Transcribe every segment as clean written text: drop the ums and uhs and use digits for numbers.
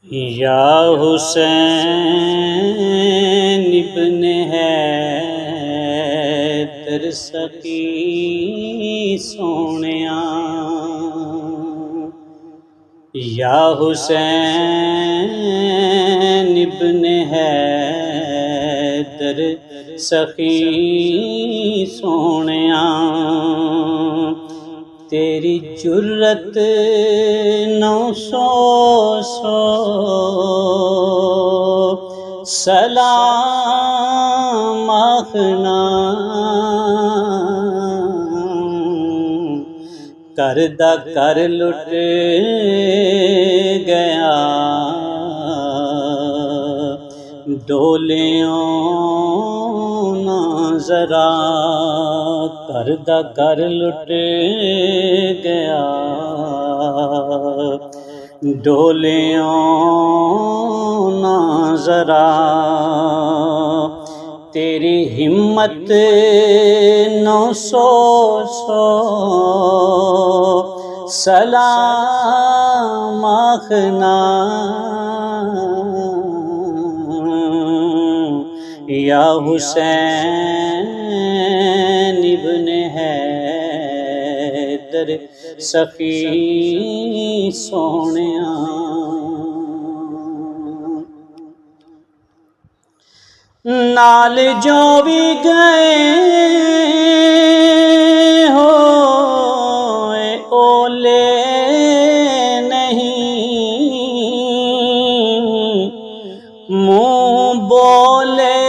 या हुसैन इब्न हैदर सखी सोहणिया। या हुसैन इब्न हैदर सखी सोहणिया। तेरी जुर्रत 900 सलाम आखना। करदा कर लुट गया डोलियों ना जरा। करदा कर लुट गया डोलियों ना जरा। तेरी हिम्मत 900 सलाम आखना। या हुसैन इब्न हैदर सखी सोहणिया। नाल जो भी गए हो ओले नहीं, मुँह बोले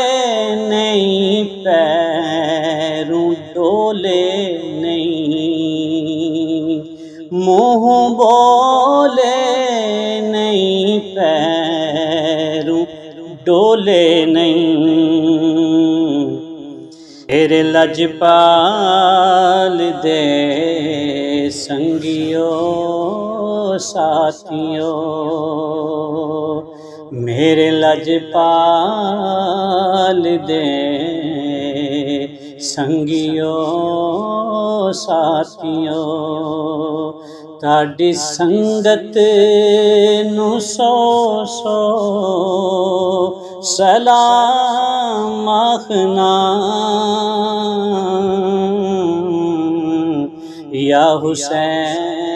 नहीं, पैरों डोले नहीं। मुँह बोले नहीं, पैरों डोले नहीं। मेरे लजपाल दे संगियों साथियों। मेरे लजपाल दे संगियों साथियों। ताड़ी संगत नू 100 सलाम आखना। या हुसैन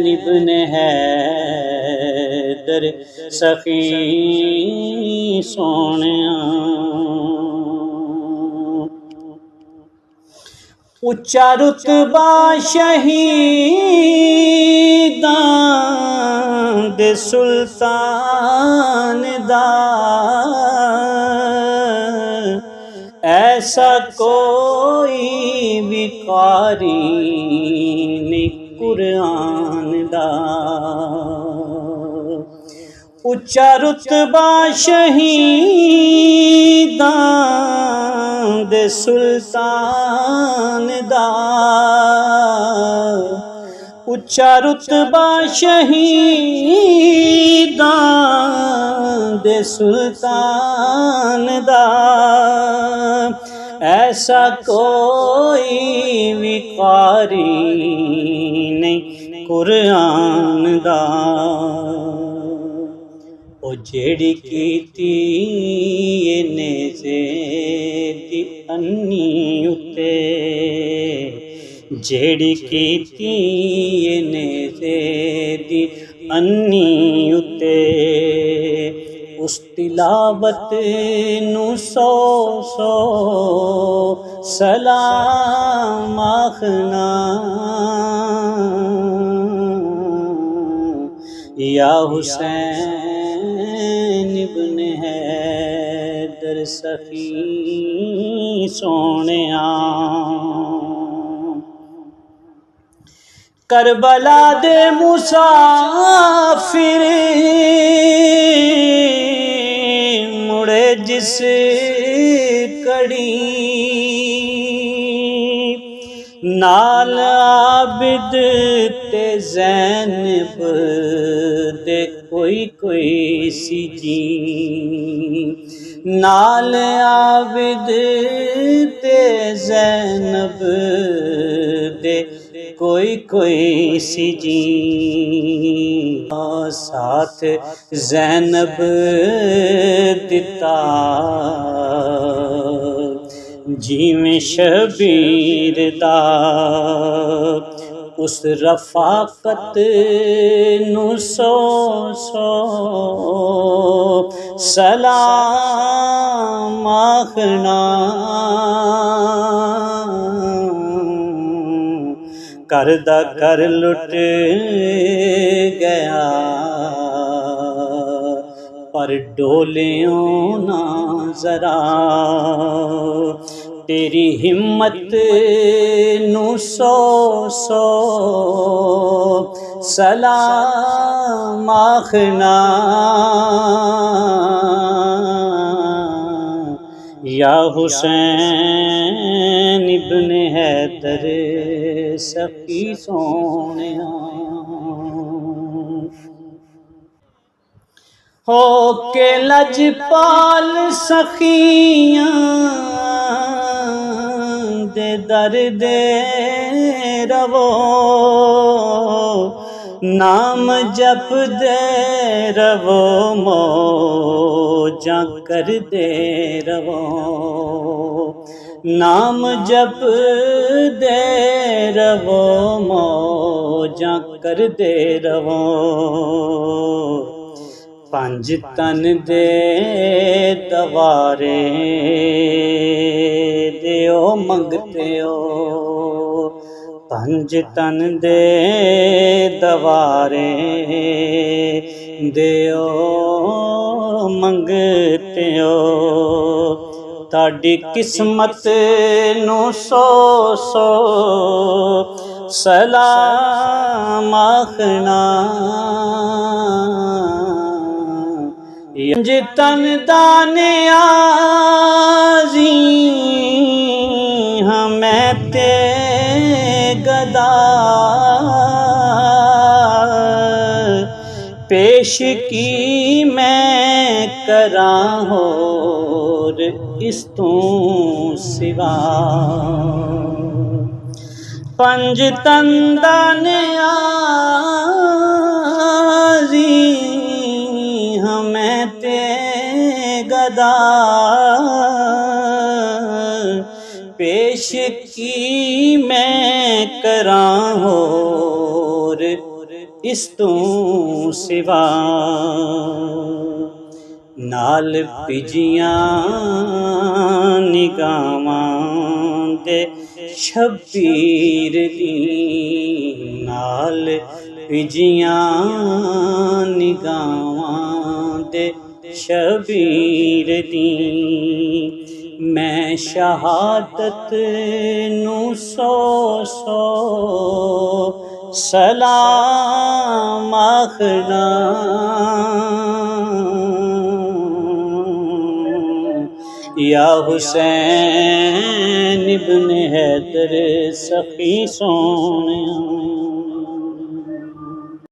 इब्न हैदर सखी सोहणिया। उच्चा रुतबा शहीदां दे सुल्तान दा, ऐसा कोई भी कारी नहीं कुरान दा। उच्चा रुतबा शहीदां दे सुल्तान दा, उच्चा रुतबा शहीदां दे सुल्तान दा। ऐसा कोई भी कारी नहीं कुरान दा। ओ जेड़ी कीती नेज़े दी अन्नी उते, जेड़ी कीती नेज़े दी अन्नी उते। उस तिलावत नू 100 सलाम आखना। या हुसैन इब्न हैदर सखी सोहणिया। करबला दे मुसाफिर मुड़े जिस कड़ी, नाल आबिद ते ज़ैनब दे कोई सी जी। नाल आबिद ते ज़ैनब दे कोई कोई सी जी। साथ ज़ैनब दिता जिवें शबीर दा, उस रफाकत नू सौ सौ सलाम आखना। करदा कर लुट गया पर डोलियों ना जरा, तेरी हिम्मत नू सौ सौ सलाम आखना। या हुसैन इब्न हैदर सखी सोनिया। हो के लजपाल सखियां दे दर दे रवो, नाम जप दे रवो मौजां कर दे रवो, नाम जप दे रवो मौजां कर दे रवो। पंज तन दे दवारे देओ मंगते हो, पंज तन दे दवारे देओ मंगते हो। ताड़ी किस्मत नू सौ सौ सलाम आखना। पंज तन दाने आजी हमें ते गदा, पेश की मैं करा होर इस तू सिवा। पंज तन दाने आजी हमें ते गदा, पेश की मैं करा होर इस तू सिवा। नाल पिजियां निगाहां दे शबीर दी, नाल पिजियां निगाहां दे शबीर दी। मैं शहादत नू सौ सौ सलाम आखना। या हुसैन इब्न हैदर सखी सोनिया।